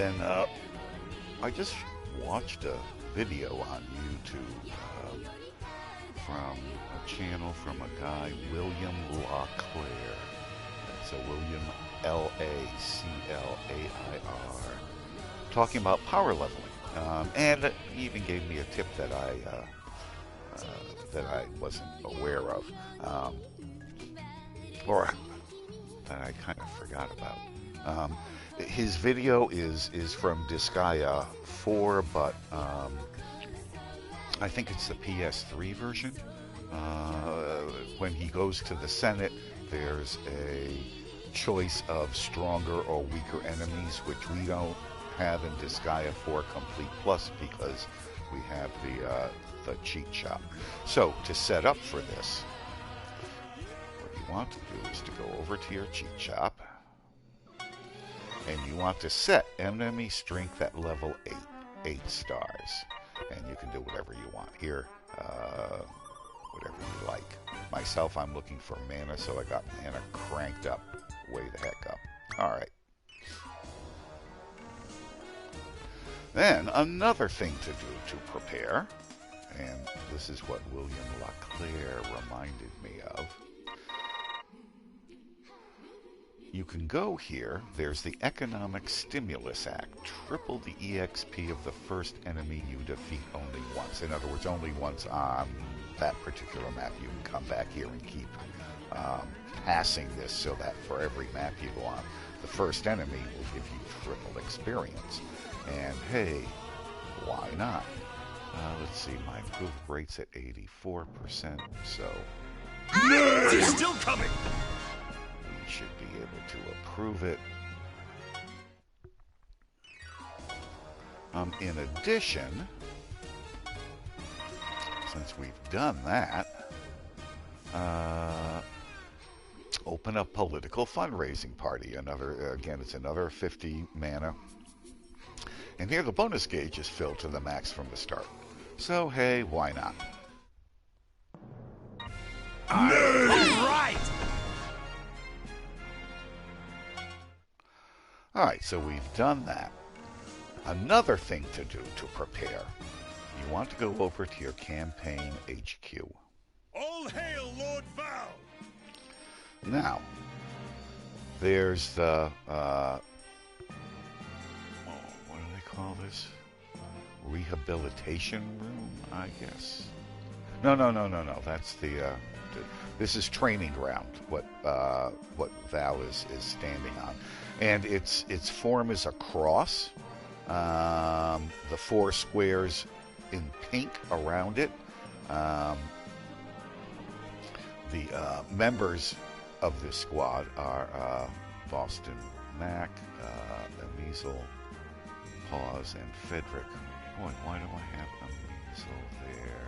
been, I just watched a video on YouTube from a channel from a guy, William LaClaire. So William Laclair, talking about power leveling, and he even gave me a tip that I wasn't aware of, or that I kind of forgot about. His video is from Disgaea 4, but I think it's the PS3 version. When he goes to the Senate, there's a choice of stronger or weaker enemies, which we don't have in Disgaea 4 Complete Plus because we have the cheat shop. So to set up for this, what you want to do is to go over to your cheat shop, and you want to set enemy strength at level 8 stars, and you can do whatever you want here, whatever you like. Myself, I'm looking for mana, so I got mana cranked up way the heck up. All right. Then another thing to do to prepare, and this is what William LaClaire reminded me of. You can go here. There's the Economic Stimulus Act. Triple the EXP of the first enemy you defeat only once. In other words, only once on that particular map. You can come back here and keep passing this so that for every map you go on, the first enemy will give you triple experience. And hey, why not? Let's see, my improved rate's at 84%, so... They're still coming! We should be able to approve it. In addition, since we've done that, open a political fundraising party. Again, it's another 50 mana. And here the bonus gauge is filled to the max from the start. So, hey, why not? All right! Alright, so we've done that. Another thing to do to prepare. You want to go over to your campaign HQ. All hail Lord Val! Now, there's the, what do they call this? Rehabilitation room, I guess. No. That's this is training ground. What Val is standing on, and its form is a cross. The 4 squares in pink around it. The members of this squad are Boston Mac, Amizel, Pause, and Frederick. Boy, why do I have Amizel there?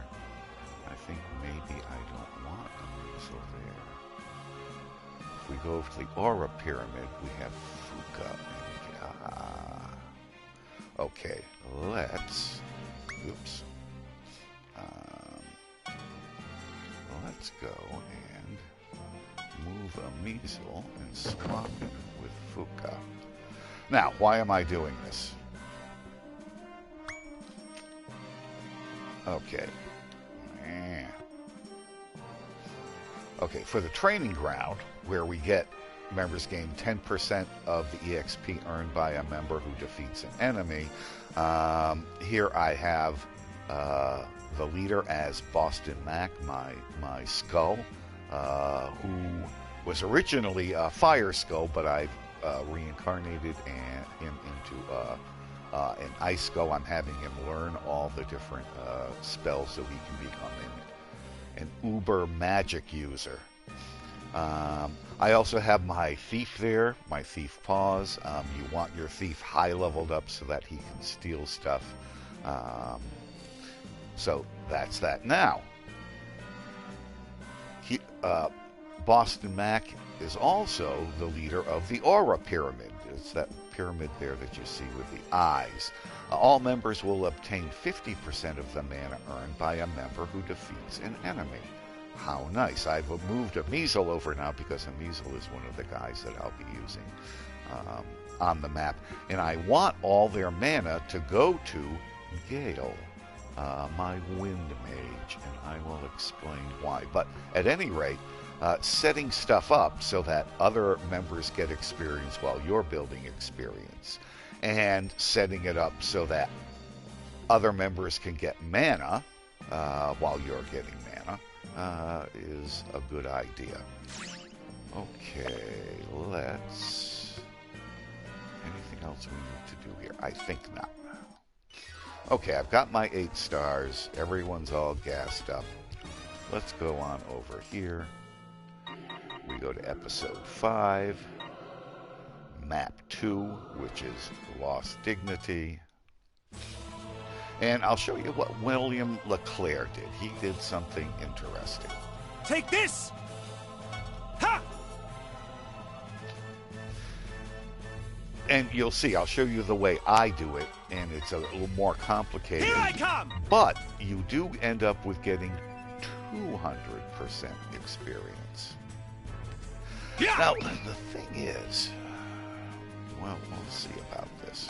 I think maybe I don't want Amizel there. If we go to the Aura Pyramid, we have Fuka and okay, let's go and move Amizel and swap it with Fuka. Now, why am I doing this? Okay. Okay, for the training ground, where we get members gain 10% of the EXP earned by a member who defeats an enemy, here I have the leader as Boston Mac, my skull, who was originally a Fire Skull, but I've reincarnated him into an Ice Skull. I'm having him learn all the different spells so he can become an uber magic user. I also have my thief there, my thief Paws. You want your thief high leveled up so that he can steal stuff. So that's that. Now, Boston Mac is also the leader of the Aura Pyramid. It's that pyramid there that you see with the eyes. All members will obtain 50% of the mana earned by a member who defeats an enemy. How nice. I've moved Amizel over now because Amizel is one of the guys that I'll be using. on the map, and I want all their mana to go to Gale, my wind mage, and I will explain why. But at any rate, setting stuff up so that other members get experience while you're building experience, and setting it up so that other members can get mana while you're getting mana is a good idea. Okay, let's... Anything else we need to do here? I think not. Okay, I've got my 8 stars. Everyone's all gassed up. Let's go on over here. We go to episode 5, map 2, which is Lost Dignity. And I'll show you what William LeClaire did. He did something interesting. Take this! Ha! And you'll see, I'll show you the way I do it, and it's a little more complicated. Here I come! But you do end up with getting 200% experience. Yeah! Now, the thing is, well, we'll see about this.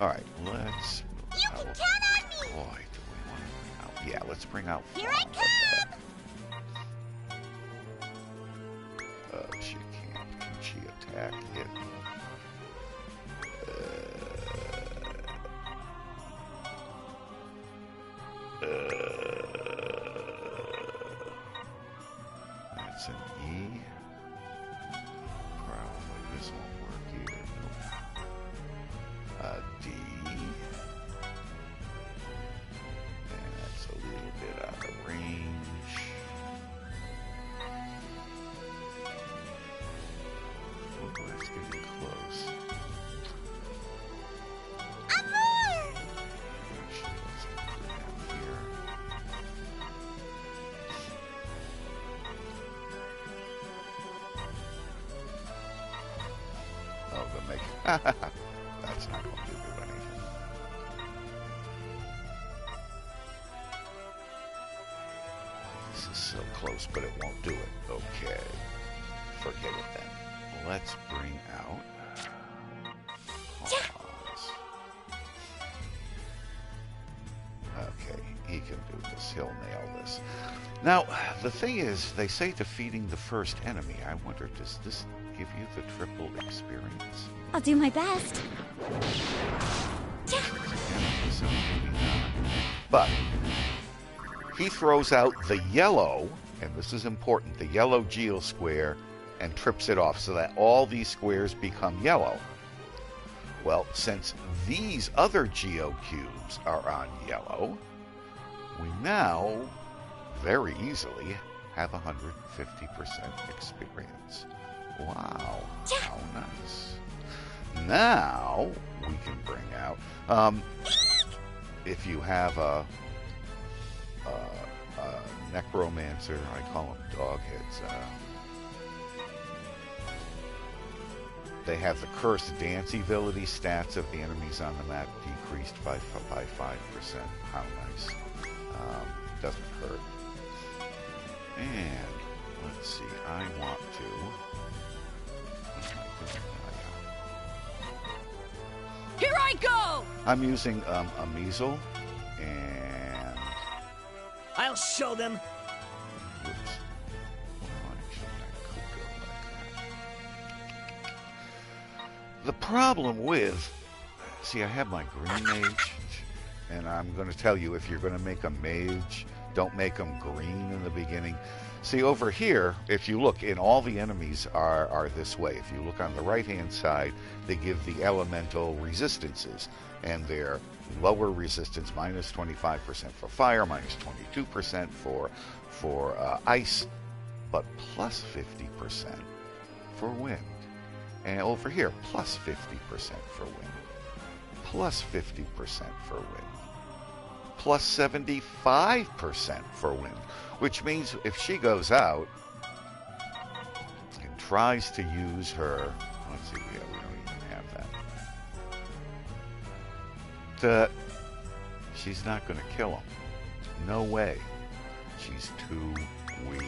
All right, let's... You can count on me! Boy, do we want to bring out... Yeah, let's bring out... Here I come! Oh, she can't. Can she attack it? That's an E. Probably this won't work either. Nope. D. And that's a little bit out of range. Oh, that's getting close. Amour! Actually, let's put it down here. Oh, the make that's not going to do anything. This is so close, but it won't do it. Okay. Forget it then. Let's bring out pause. Okay, he can do this. He'll nail this. Now, the thing is, they say defeating the first enemy. I wonder, does this give you the triple experience? I'll do my best. Yeah, so maybe not. But he throws out the yellow, and this is important, the yellow geo square, and trips it off so that all these squares become yellow. Well, since these other geo cubes are on yellow, we now very easily have 150% experience. Wow, how nice. Now we can bring out, if you have a necromancer, I call them dogheads, they have the cursed dance ability stats of the enemies on the map decreased by 5%. How nice. Doesn't hurt. And let's see, I want to... Here I go! I'm using a measle, and... I'll show them. Whoops. Well, actually, I could go like that. The problem with... See, I have my green mage, and I'm going to tell you, if you're going to make a mage, don't make them green in the beginning. See, over here, if you look, and all the enemies are this way. If you look on the right-hand side, they give the elemental resistances, and they're lower resistance, minus 25% for fire, minus 22% for ice, but plus 50% for wind. And over here, plus 50% for wind, plus 50% for wind, plus 75% for wind, which means if she goes out and tries to use her, let's see, we don't even have that. She's not going to kill him. No way. She's too weak.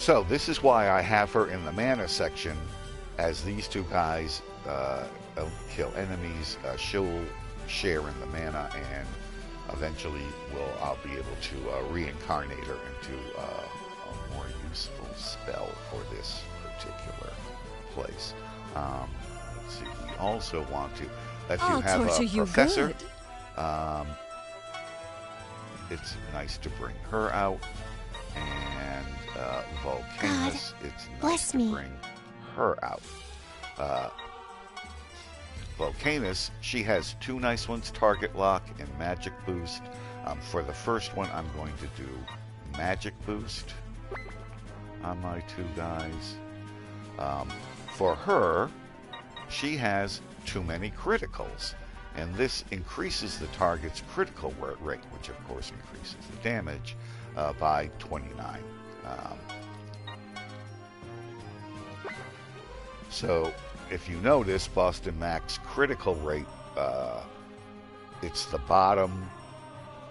So this is why I have her in the mana section, as these two guys kill enemies. She'll share in the mana, and eventually I'll be able to reincarnate her into a more useful spell for this particular place. Let's see. We also want to, if you have a professor, it's nice to bring her out. And Volcanus, it's nice to bring her out. Volcanus, she has two nice ones, Target Lock and Magic Boost. For the first one, I'm going to do Magic Boost on my two guys. For her, she has too many criticals, and this increases the target's critical rate, which of course increases the damage by 29. So if you notice, Boston Mac's critical rate, it's the bottom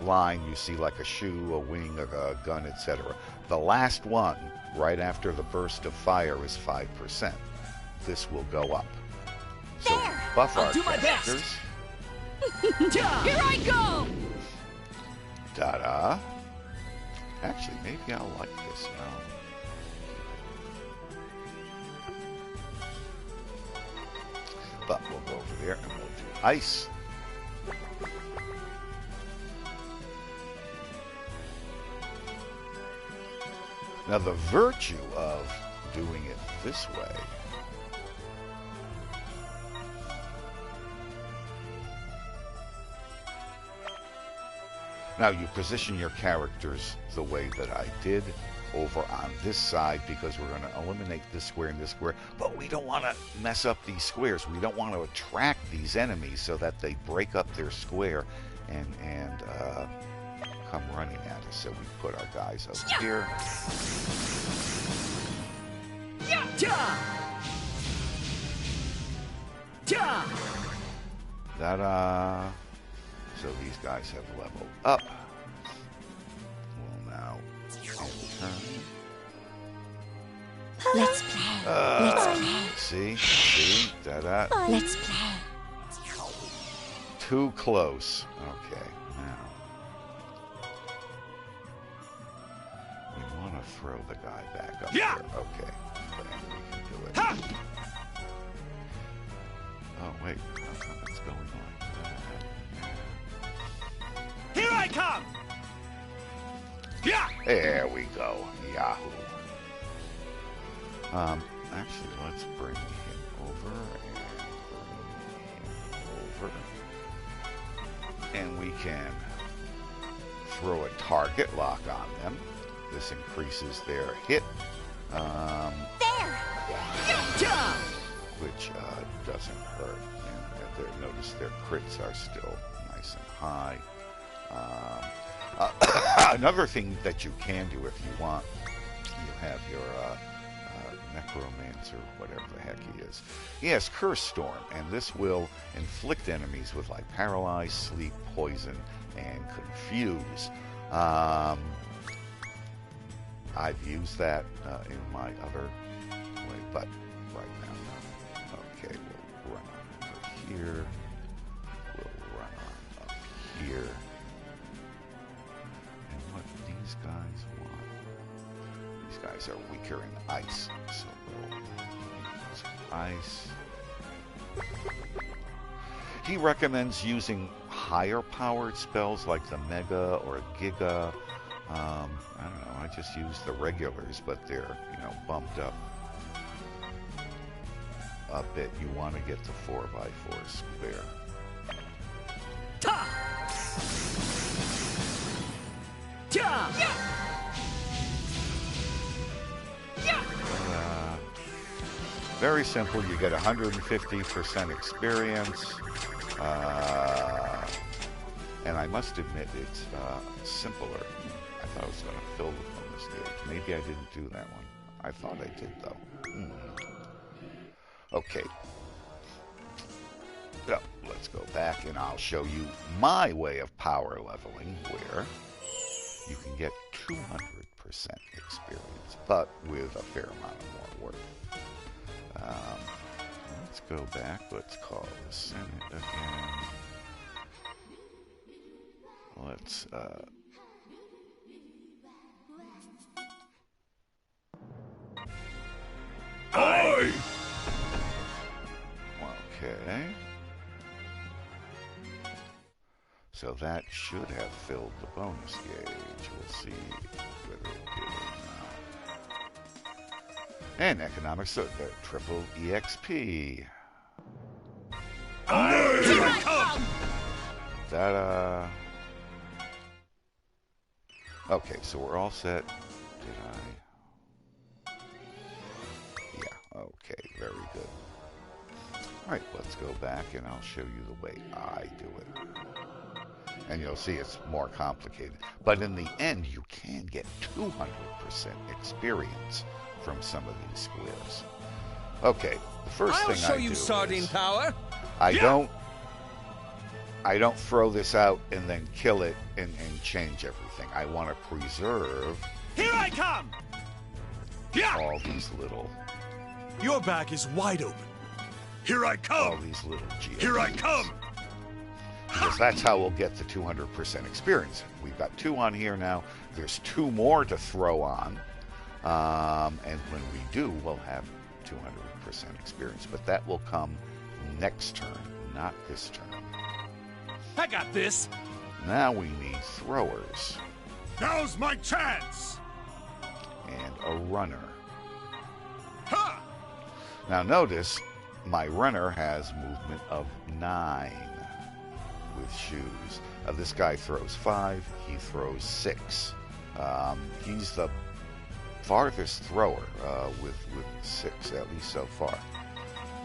line. You see like a shoe, a wing, a gun, etc. The last one, right after the burst of fire, is 5%. This will go up. So we buff our characters. Here I go! Ta-da! Actually, maybe I'll like this now. But we'll go over there and we'll do ice. Now the virtue of doing it this way now you position your characters the way that I did over on this side, because we're going to eliminate this square and this square, but we don't want to mess up these squares. We don't want to attract these enemies so that they break up their square and come running at us. So we put our guys over here. Ta-da! So these guys have leveled up. We'll now turn. Let's play. Let's play. See? Da-da. Let's play. Too close. Okay, now. We want to throw the guy back up there. Okay. And we can do it. Oh, wait. What's going on? Here I come! Yeah! There we go. Yahoo. Actually, let's bring him over and bring him over. And we can throw a target lock on them. This increases their hit. Which doesn't hurt. And notice their crits are still nice and high. Another thing that you can do if you want, you have your necromancer, whatever the heck he is. He has Curse Storm, and this will inflict enemies with like paralyze, sleep, poison, and confuse. I've used that in my other way, but right now, okay, we'll run on over here. We'll run on up here. And what these guys want? These guys are weaker in ice, so we'll use ice. He recommends using higher powered spells like the Mega or Giga. I don't know, I just use the regulars, but they're, bumped up a bit. You want to get the 4x4 square. Very simple. You get 150% experience. And I must admit, it's simpler. I thought I was going to fill the bonus stage. Maybe I didn't do that one. I thought I did, though. Okay. So, let's go back, and I'll show you my way of power leveling, where you can get 200% experience, but with a fair amount of more work. Let's go back. Let's call the Senate again. Let's Aye! Okay. So that should have filled the bonus gauge. We'll see whether it did or not. And economics, triple EXP. Aye! Here I come! Ta-da! Okay, so we're all set. Did I? Yeah, okay, very good. Alright, let's go back and I'll show you the way I do it. And you'll see it's more complicated. But in the end, you can get 200% experience from some of these squares. Okay, the first thing I do I'll show you sardine power. I don't throw this out and then kill it and change everything. I want to preserve Here I come! all these little... Your back is wide open. Here I all come! these little GOPs. Here I come! Because that's how we'll get the 200% experience. We've got 2 on here now. There's 2 more to throw on. And when we do, we'll have 200% experience. But that will come next turn, not this turn. I got this. Now we need throwers. Now's my chance! And a runner. Ha! Now notice, my runner has movement of 9 with shoes. This guy throws 5, he throws 6. He's the farthest thrower with 6, at least so far.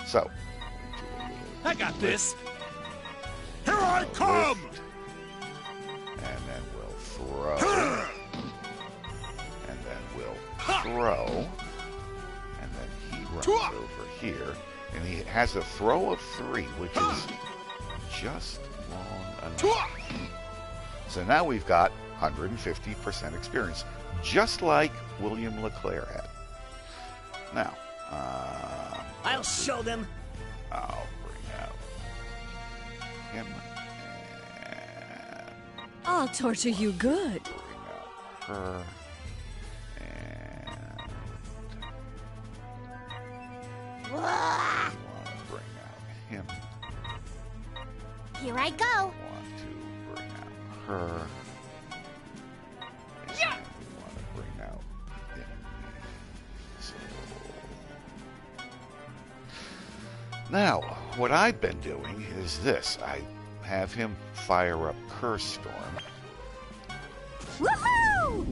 So, we do a little I got this. Here I come! lift, and then we'll throw. And then we'll throw. And then he runs over here. And he has a throw of 3, which is just long enough. So now we've got 150% experience, just like William LeClaire had. Now, I'll show them. I'll bring out him and I'll torture you good. bring out her and we want to bring out him. Here I go. Want to bring out her. And we want to bring out him. So now, what I've been doing is this. I have him fire up Curse Storm. Woohoo!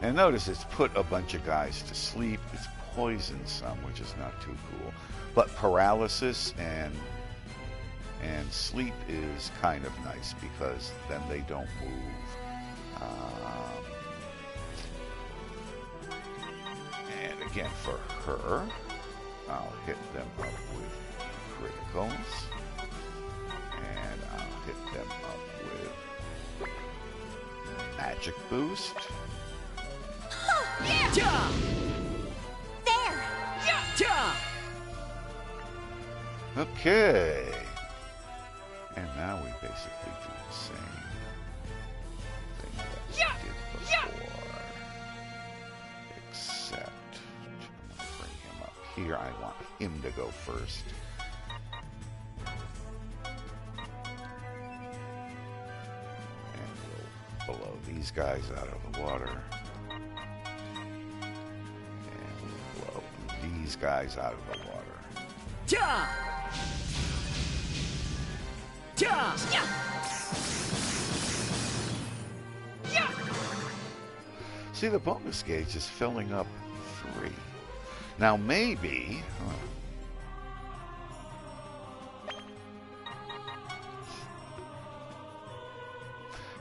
And notice it's put a bunch of guys to sleep. It's poisoned some, which is not too cool. But paralysis and sleep is kind of nice because then they don't move. And again, for her, I'll hit them up with criticals. And I'll hit them up with magic boost. Ja! There! Ja! Okay. And now we basically do the same thing that we did before. Except, I'm going to bring him up here. I want him to go first. And we'll blow these guys out of the water. And we'll blow these guys out of the water. Ja! Ja! See, the bonus gauge is filling up 3. Now maybe...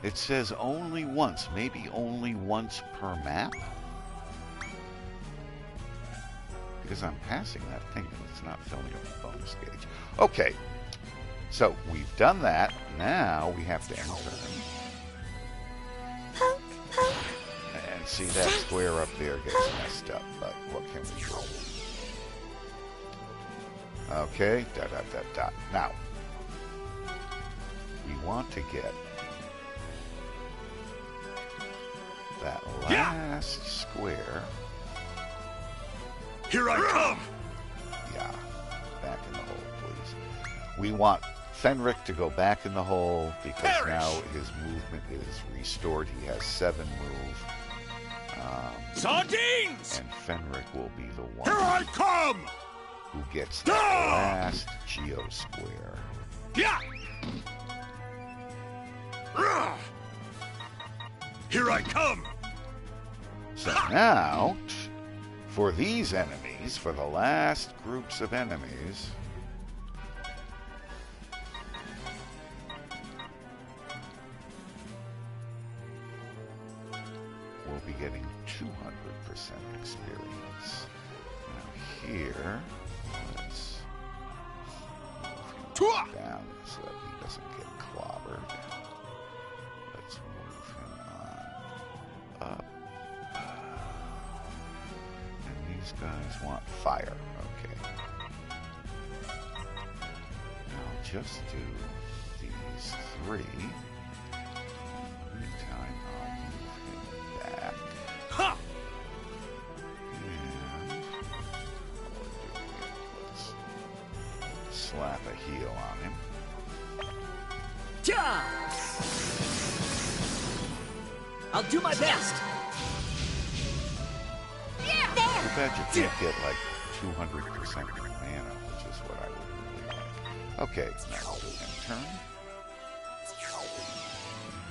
It says only once, maybe only once per map? Because I'm passing that thing and it's not filling up the bonus gauge. Okay, so we've done that. Now we have to enter. Poke, poke. And see, that square up there gets messed up, but what can we do? Okay, dot, dot, dot, dot. Now, we want to get that last square. Here I come! Yeah, back in the hole, please. We want Fenric to go back in the hole because Perish. now his movement is restored. He has 7 move. Sardines! And Fenric will be the one Here I come! who gets the last Geo square. Yeah! Here I come! So now, for these enemies, for the last groups of enemies, we'll be getting 200% experience. Now here, let's move him down so that he doesn't get clobbered. Let's move him on up. And these guys want fire. Okay. Now just do these 3. Meantime, I'll move him back. Ha! And let's slap a heal on him. Ja! I'll do my best. Yeah, Too there. bad you can't get like 200% mana, which is what I would really like. Okay, now we'll turn.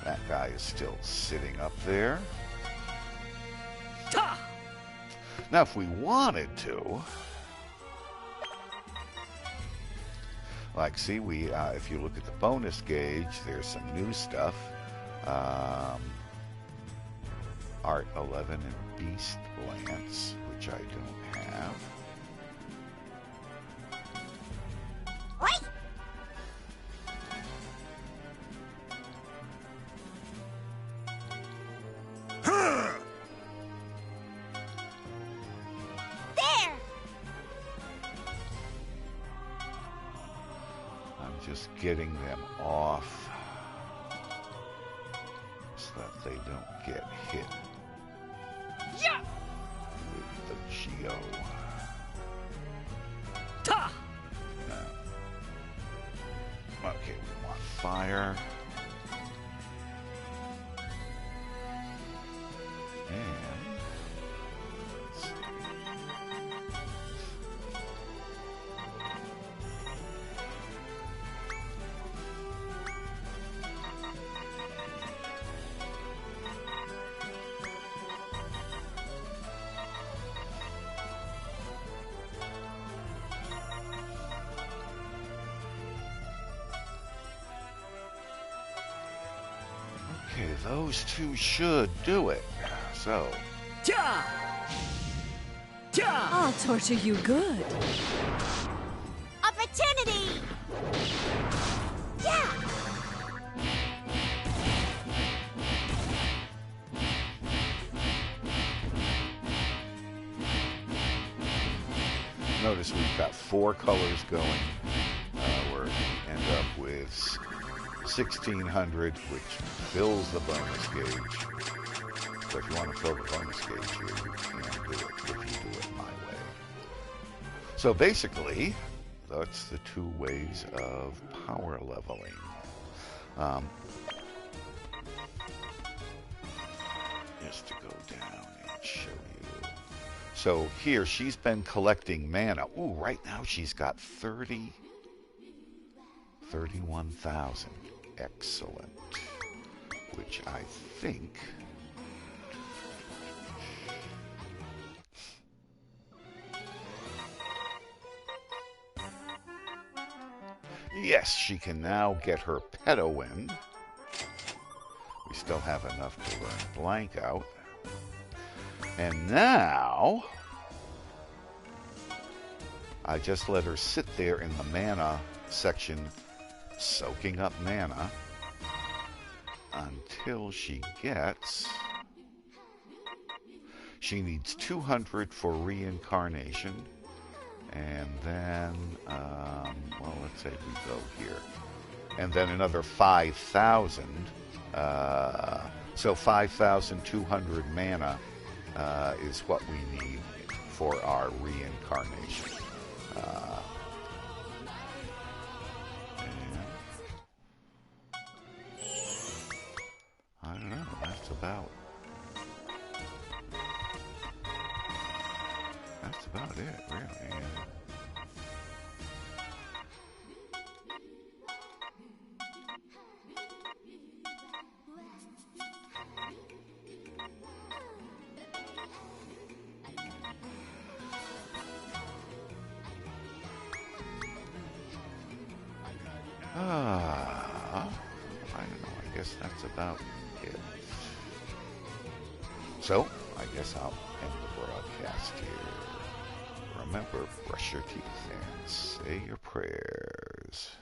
That guy is still sitting up there. Ta! Now, if we wanted to, like, see, we if you look at the bonus gauge, there's some new stuff. Art 11 and Beast Lance, which I don't have. Wait. There. I'm just getting them off so that they don't get hit Yeah. with the Geo. Ta! Okay, we want fire. And let's see. Okay, those 2 should do it. So, Ja! Ja! I'll torture you good. Opportunity. Yeah. notice we've got 4 colors going. We're end up with 1600, which fills the bonus gauge. So if you want to fill the bonus gauge here, you can do it if you do it my way. So basically, that's the 2 ways of power leveling. Just to go down and show you. So here, she's been collecting mana. Ooh, right now she's got 31,000. Excellent. Which I think... Yes, she can now get her Pedowin. We still have enough to learn Blank out. And now... I just let her sit there in the mana section, soaking up mana, until she gets... She needs 200 for reincarnation. And then, well, let's say we go here. And then another 5,000. So 5,200 mana is what we need for our reincarnation. And I don't know, that's about it, really. I don't know, I guess that's about it. So, I guess I'll end the broadcast here. Remember, brush your teeth and say your prayers.